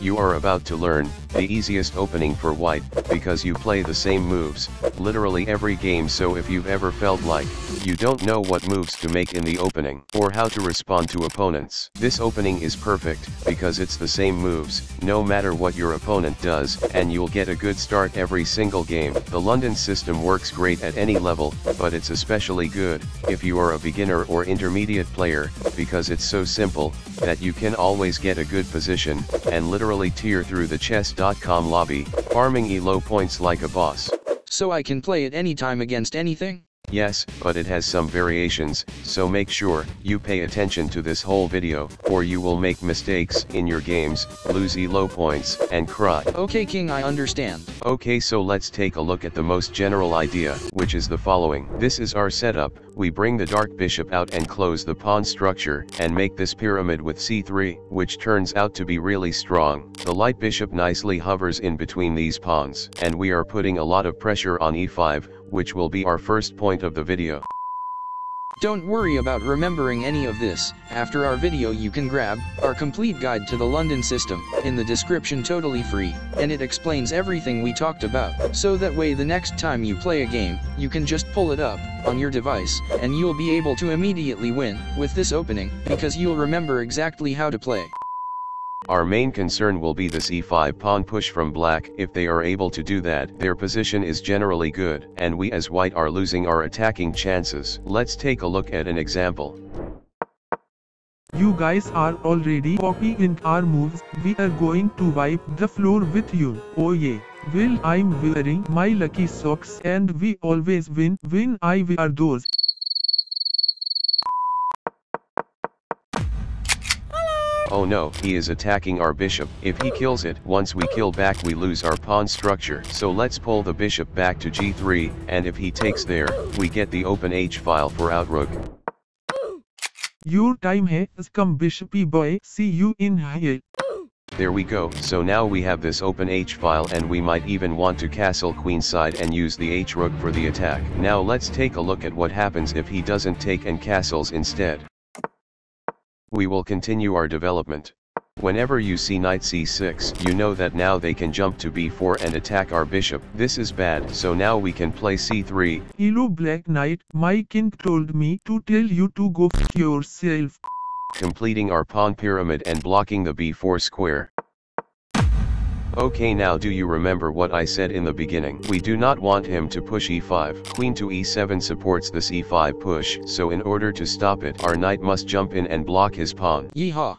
You are about to learn the easiest opening for white, because you play the same moves literally every game, so if you've ever felt like you don't know what moves to make in the opening, or how to respond to opponents, this opening is perfect, because it's the same moves, no matter what your opponent does, and you'll get a good start every single game. The London system works great at any level, but it's especially good if you are a beginner or intermediate player, because it's so simple that you can always get a good position, and literally tear through the chess.com lobby, farming elo points like a boss. So I can play it anytime against anything? Yes, but it has some variations, so make sure you pay attention to this whole video, or you will make mistakes in your games, lose elo points, and cry. Okay King, I understand. Okay, so let's take a look at the most general idea, which is the following. This is our setup. We bring the dark bishop out and close the pawn structure, and make this pyramid with c3, which turns out to be really strong. The light bishop nicely hovers in between these pawns, and we are putting a lot of pressure on e5, which will be our first point of the video. Don't worry about remembering any of this. After our video you can grab our complete guide to the London system in the description, totally free, and it explains everything we talked about, so that way the next time you play a game, you can just pull it up on your device, and you'll be able to immediately win with this opening, because you'll remember exactly how to play. Our main concern will be this e5 pawn push from black. If they are able to do that, their position is generally good, and we as white are losing our attacking chances. Let's take a look at an example. You guys are already copying our moves. We are going to wipe the floor with you. Oh yeah. Well, I'm wearing my lucky socks, and we always win when I wear those. Oh no, he is attacking our bishop. If he kills it, once we kill back we lose our pawn structure. So let's pull the bishop back to g3, and if he takes there, we get the open h file for outrook. Your time has come, bishopy boy. See you in hell. There we go. So now we have this open h file, and we might even want to castle queenside and use the h rook for the attack. Now let's take a look at what happens if he doesn't take and castles instead. We will continue our development. Whenever you see knight c6, you know that now they can jump to b4 and attack our bishop. This is bad, so now we can play c3. Hello Black Knight, my king told me to tell you to go f yourself. Completing our pawn pyramid and blocking the b4 square. Okay, now do you remember what I said in the beginning? We do not want him to push e5. Queen to e7 supports this e5 push, so in order to stop it, our knight must jump in and block his pawn. Yeehaw.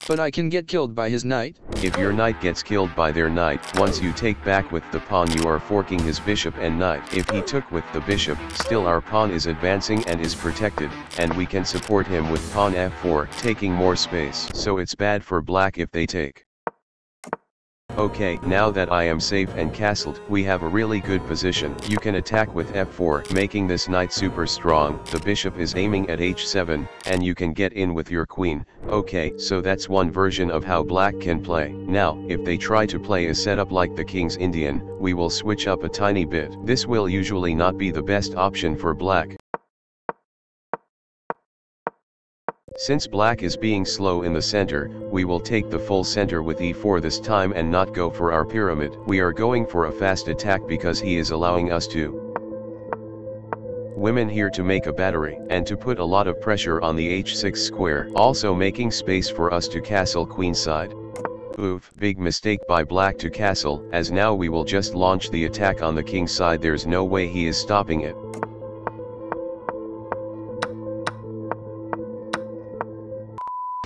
But I can get killed by his knight? If your knight gets killed by their knight, once you take back with the pawn you are forking his bishop and knight. If he took with the bishop, still our pawn is advancing and is protected, and we can support him with pawn f4, taking more space. So it's bad for black if they take. Okay, now that I am safe and castled, we have a really good position. You can attack with f4, making this knight super strong. The bishop is aiming at h7, and you can get in with your queen. Okay, so that's one version of how black can play. Now, if they try to play a setup like the King's Indian, we will switch up a tiny bit. This will usually not be the best option for black. Since black is being slow in the center, we will take the full center with e4 this time and not go for our pyramid. We are going for a fast attack because he is allowing us to women here to make a battery, and to put a lot of pressure on the h6 square, also making space for us to castle queenside. Oof, big mistake by black to castle, as now we will just launch the attack on the king's side. There's no way he is stopping it.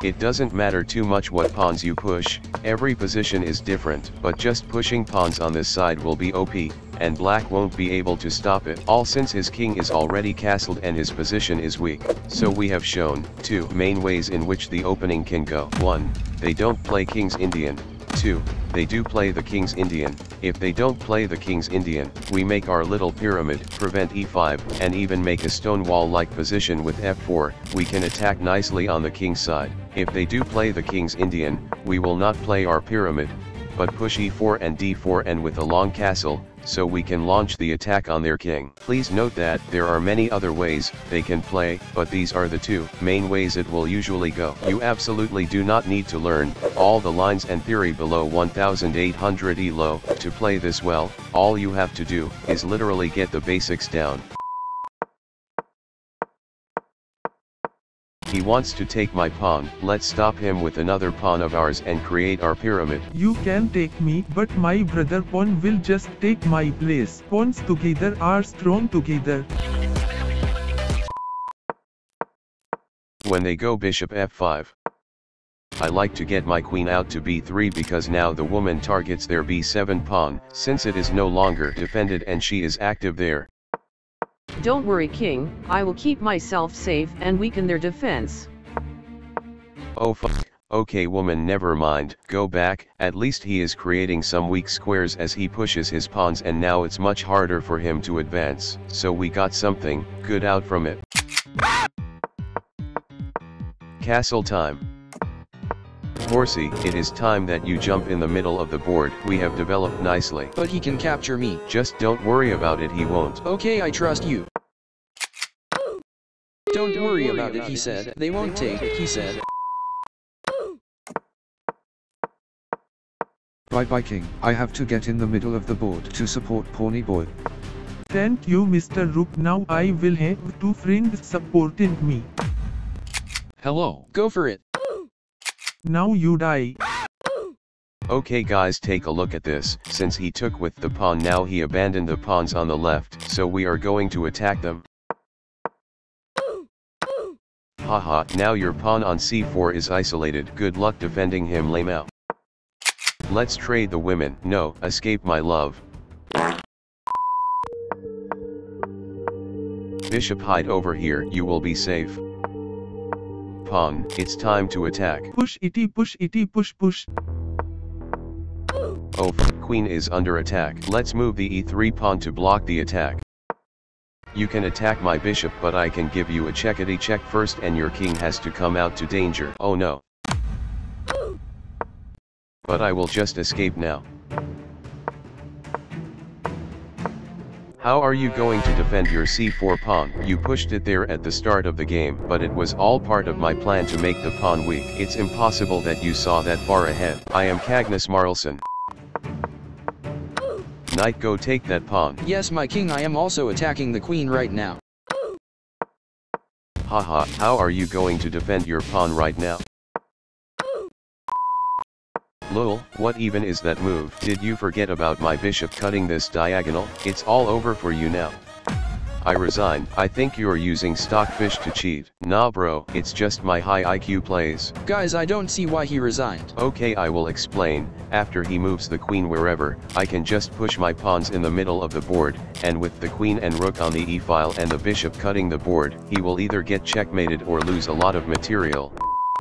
It doesn't matter too much what pawns you push, every position is different, but just pushing pawns on this side will be OP, and black won't be able to stop it, all since his king is already castled and his position is weak. So we have shown two main ways in which the opening can go. 1. They don't play King's Indian. 2. They do play the King's Indian. If they don't play the King's Indian, we make our little pyramid, prevent e5, and even make a stone wall-like position with f4, we can attack nicely on the king's side. If they do play the King's Indian, we will not play our pyramid, but push e4 and d4, and with a long castle, so we can launch the attack on their king. Please note that there are many other ways they can play, but these are the two main ways it will usually go. You absolutely do not need to learn all the lines and theory below 1800 elo to play this well. All you have to do is literally get the basics down. He wants to take my pawn. Let's stop him with another pawn of ours and create our pyramid. You can take me, but my brother pawn will just take my place. Pawns together are strong together. When they go bishop f5, I like to get my queen out to b3 because now the woman targets their b7 pawn, since it is no longer defended and she is active there. Don't worry, king, I will keep myself safe and weaken their defense. Oh fuck, okay woman, never mind, go back. At least he is creating some weak squares as he pushes his pawns, and now it's much harder for him to advance, so we got something good out from it. Castle time. Horsey, it is time that you jump in the middle of the board. We have developed nicely. But he can capture me. Just don't worry about it, he won't. Okay, I trust you. Don't worry about it, he said. They won't take it, he said. Bye king, I have to get in the middle of the board to support Pawny boy. Thank you, Mr. Rook. Now I will have two friends supporting me. Hello. Go for it. Now you die. Okay guys, take a look at this. Since he took with the pawn, now he abandoned the pawns on the left, so we are going to attack them. Haha, now your pawn on c4 is isolated. Good luck defending him, lame out. Let's trade the women. No, escape my love. Bishop, hide over here, you will be safe. Pawn, it's time to attack. Push itty, push, push. Oh queen is under attack. Let's move the e3 pawn to block the attack. You can attack my bishop, but I can give you a checkity check first and your king has to come out to danger. Oh no. But I will just escape now. How are you going to defend your c4 pawn? You pushed it there at the start of the game, but it was all part of my plan to make the pawn weak. It's impossible that you saw that far ahead. I am Cagnus Marlson. Knight, go take that pawn. Yes, my king, I am also attacking the queen right now. Haha, how are you going to defend your pawn right now? Lol, what even is that move? Did you forget about my bishop cutting this diagonal? It's all over for you now. I resign. I think you're using stockfish to cheat. Nah bro, it's just my high IQ plays. Guys, I don't see why he resigned. Okay, I will explain. After he moves the queen wherever, I can just push my pawns in the middle of the board, and with the queen and rook on the e-file and the bishop cutting the board, he will either get checkmated or lose a lot of material.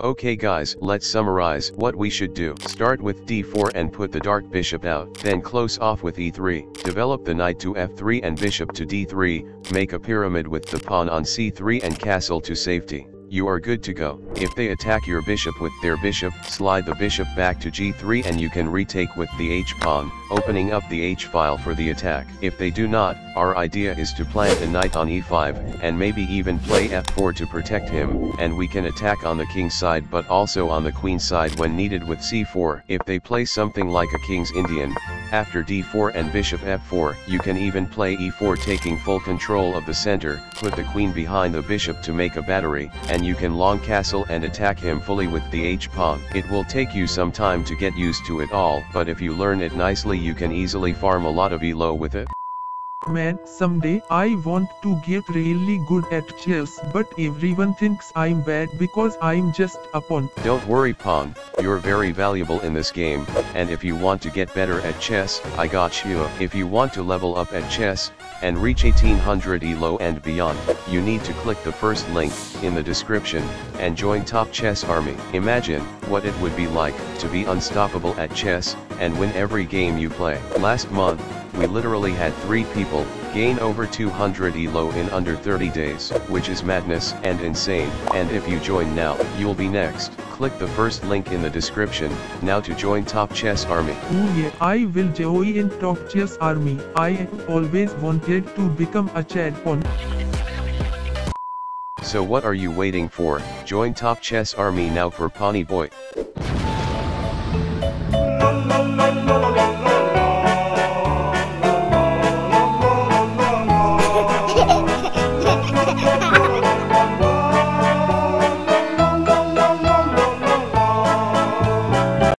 Okay guys, let's summarize what we should do. Start with d4 and put the dark bishop out, then close off with e3, develop the knight to f3 and bishop to d3, make a pyramid with the pawn on c3 and castle to safety. You are good to go. If they attack your bishop with their bishop, slide the bishop back to g3 and you can retake with the h-pawn, opening up the h-file for the attack. If they do not, our idea is to plant a knight on e5, and maybe even play f4 to protect him, and we can attack on the king's side but also on the queen's side when needed with c4. If they play something like a king's Indian, after d4 and bishop f4, you can even play e4 taking full control of the center, put the queen behind the bishop to make a battery, and you can long castle and attack him fully with the h-pawn. It will take you some time to get used to it all, but if you learn it nicely you can easily farm a lot of elo with it. Man, someday I want to get really good at chess, but everyone thinks I'm bad because I'm just a pawn. Don't worry pawn, you're very valuable in this game, and if you want to get better at chess, I got you. If you want to level up at chess, and reach 1800 elo and beyond, you need to click the first link in the description, and join Top Chess Army. Imagine what it would be like to be unstoppable at chess, and win every game you play. Last month, we literally had 3 people Gain over 200 elo in under 30 days, which is madness and insane, and if you join now, you'll be next. Click the first link in the description, now to join Top Chess Army. Oh yeah, I will join in Top Chess Army. I always wanted to become a champion. So what are you waiting for? Join Top Chess Army now for Pawnee Boy.